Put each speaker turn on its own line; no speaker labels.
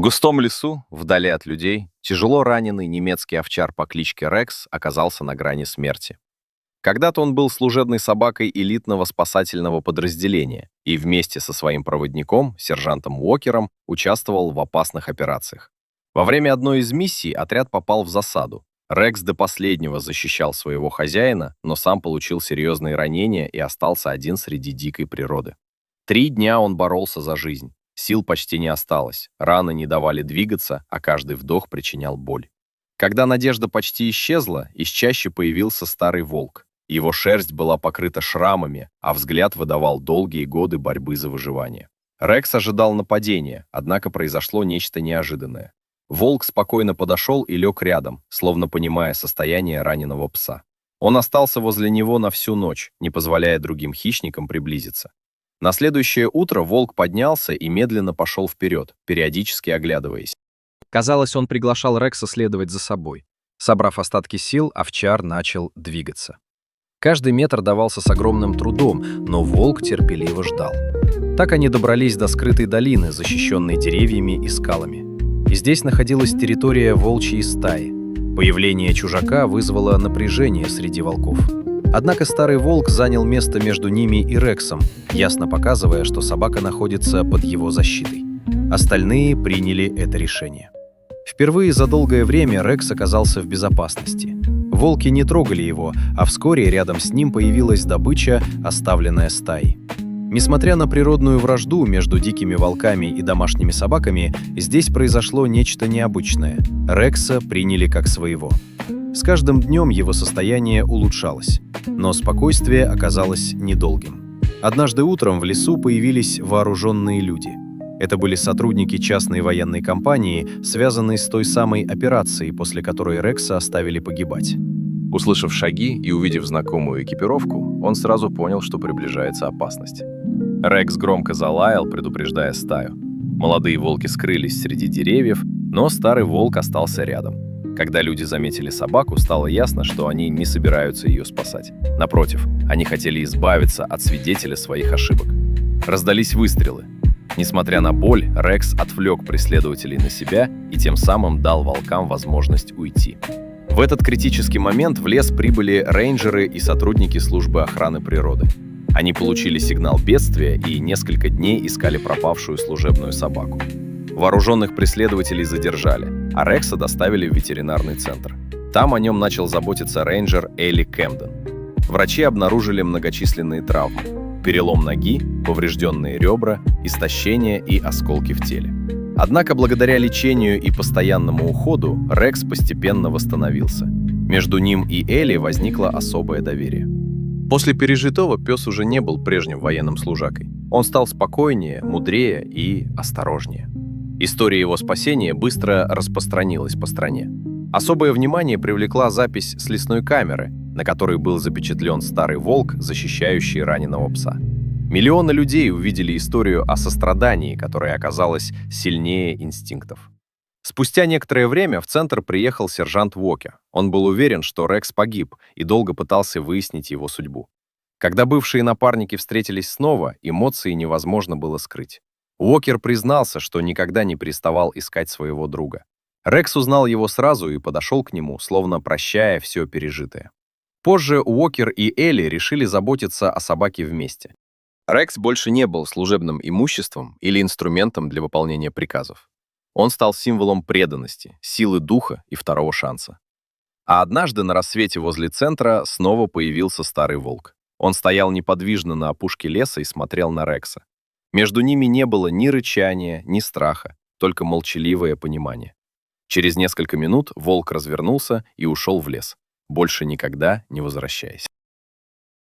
густом лесу, вдали от людей, тяжело раненый немецкий овчар по кличке Рекс оказался на грани смерти. Когда-то он был служебной собакой элитного спасательного подразделения и вместе со своим проводником, сержантом Уокером, участвовал в опасных операциях. Во время одной из миссий отряд попал в засаду. Рекс до последнего защищал своего хозяина, но сам получил серьезные ранения и остался один среди дикой природы. 3 дня он боролся за жизнь. Сил почти не осталось, раны не давали двигаться, а каждый вдох причинял боль. Когда надежда почти исчезла, из чащи появился старый волк. Его шерсть была покрыта шрамами, а взгляд выдавал долгие годы борьбы за выживание. Рекс ожидал нападения, однако произошло нечто неожиданное. Волк спокойно подошел и лег рядом, словно понимая состояние раненого пса. Он остался возле него на всю ночь, не позволяя другим хищникам приблизиться. На следующее утро волк поднялся и медленно пошел вперед, периодически оглядываясь.
Казалось, он приглашал Рекса следовать за собой. Собрав остатки сил, овчар начал двигаться. Каждый метр давался с огромным трудом, но волк терпеливо ждал. Так они добрались до скрытой долины, защищенной деревьями и скалами. И здесь находилась территория волчьей стаи. Появление чужака вызвало напряжение среди волков. Однако старый волк занял место между ними и Рексом, ясно показывая, что собака находится под его защитой. Остальные приняли это решение. Впервые за долгое время Рекс оказался в безопасности. Волки не трогали его, а вскоре рядом с ним появилась добыча, оставленная стаей. Несмотря на природную вражду между дикими волками и домашними собаками, здесь произошло нечто необычное. Рекса приняли как своего. С каждым днем его состояние улучшалось, но спокойствие оказалось недолгим. Однажды утром в лесу появились вооруженные люди. Это были сотрудники частной военной компании, связанные с той самой операцией, после которой Рекса оставили погибать.
Услышав шаги и увидев знакомую экипировку, он сразу понял, что приближается опасность. Рекс громко залаял, предупреждая стаю. Молодые волки скрылись среди деревьев, но старый волк остался рядом. Когда люди заметили собаку, стало ясно, что они не собираются ее спасать. Напротив, они хотели избавиться от свидетеля своих ошибок. Раздались выстрелы. Несмотря на боль, Рекс отвлек преследователей на себя и тем самым дал волкам возможность уйти. В этот критический момент в лес прибыли рейнджеры и сотрудники службы охраны природы. Они получили сигнал бедствия и несколько дней искали пропавшую служебную собаку. Вооруженных преследователей задержали, а Рекса доставили в ветеринарный центр. Там о нем начал заботиться рейнджер Элли Кэмден. Врачи обнаружили многочисленные травмы: перелом ноги, поврежденные ребра, истощение и осколки в теле. Однако благодаря лечению и постоянному уходу Рекс постепенно восстановился. Между ним и Элли возникло особое доверие. После пережитого пес уже не был прежним военным служакой. Он стал спокойнее, мудрее и осторожнее. История его спасения быстро распространилась по стране. Особое внимание привлекла запись с лесной камеры, на которой был запечатлен старый волк, защищающий раненого пса. Миллионы людей увидели историю о сострадании, которая оказалась сильнее инстинктов. Спустя некоторое время в центр приехал сержант Уокер. Он был уверен, что Рекс погиб, и долго пытался выяснить его судьбу. Когда бывшие напарники встретились снова, эмоции невозможно было скрыть. Уокер признался, что никогда не переставал искать своего друга. Рекс узнал его сразу и подошел к нему, словно прощая все пережитое. Позже Уокер и Элли решили заботиться о собаке вместе. Рекс больше не был служебным имуществом или инструментом для выполнения приказов. Он стал символом преданности, силы духа и второго шанса. А однажды на рассвете возле центра снова появился старый волк. Он стоял неподвижно на опушке леса и смотрел на Рекса. Между ними не было ни рычания, ни страха, только молчаливое понимание. Через несколько минут волк развернулся и ушел в лес, больше никогда не возвращаясь.